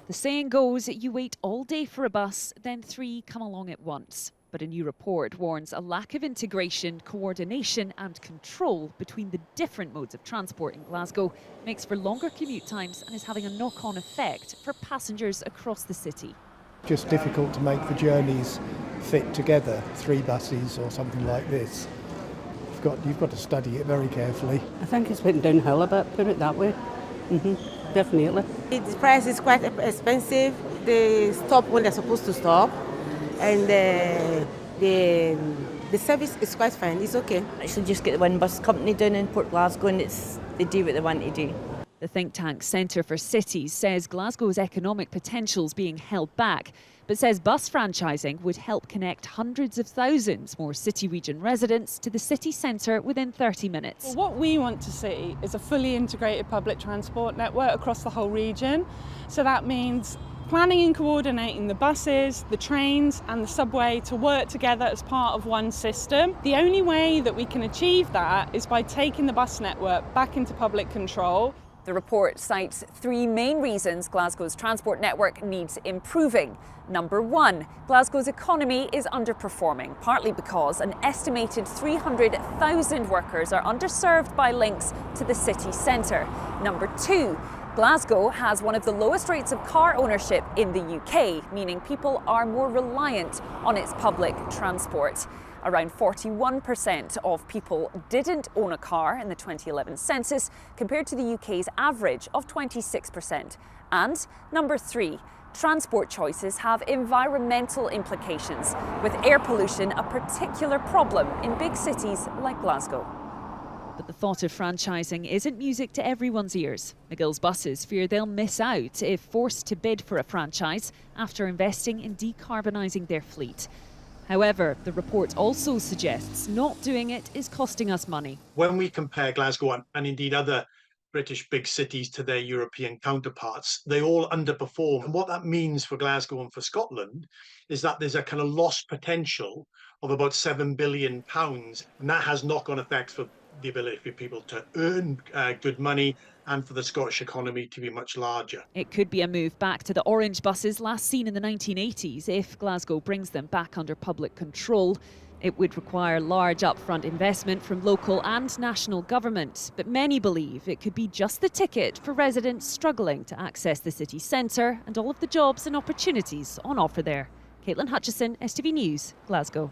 The saying goes, you wait all day for a bus, then 3 come along at once. But a new report warns a lack of integration, coordination and control between the different modes of transport in Glasgow makes for longer commute times and is having a knock-on effect for passengers across the city. Just difficult to make the journeys fit together, 3 buses or something like this. You've got to study it very carefully. I think it's went downhill a bit, put it that way. Definitely. The price is quite expensive. They stop when they're supposed to stop, and the service is quite fine. It's okay. Actually, just get the one bus company down in Port Glasgow, and they do what they want to do. The think tank Centre for Cities says Glasgow's economic potential's being held back, but says bus franchising would help connect hundreds of thousands more city region residents to the city centre within 30 minutes. Well, what we want to see is a fully integrated public transport network across the whole region. So that means planning and coordinating the buses, the trains and the subway to work together as part of one system. The only way that we can achieve that is by taking the bus network back into public control. The report cites 3 main reasons Glasgow's transport network needs improving. Number 1, Glasgow's economy is underperforming, partly because an estimated 300,000 workers are underserved by links to the city centre. Number 2, Glasgow has one of the lowest rates of car ownership in the UK, meaning people are more reliant on its public transport. Around 41% of people didn't own a car in the 2011 census, compared to the UK's average of 26%. And number 3, transport choices have environmental implications, with air pollution a particular problem in big cities like Glasgow. But the thought of franchising isn't music to everyone's ears. McGill's buses fear they'll miss out if forced to bid for a franchise after investing in decarbonising their fleet. However, the report also suggests not doing it is costing us money. When we compare Glasgow and indeed other British big cities to their European counterparts, they all underperform. And what that means for Glasgow and for Scotland is that there's a kind of lost potential of about £7 billion. And that has knock-on effects for the ability for people to earn good money and for the Scottish economy to be much larger. It could be a move back to the orange buses last seen in the 1980s if Glasgow brings them back under public control. It would require large upfront investment from local and national government, but many believe it could be just the ticket for residents struggling to access the city centre and all of the jobs and opportunities on offer there. Caitlin Hutchison, STV News, Glasgow.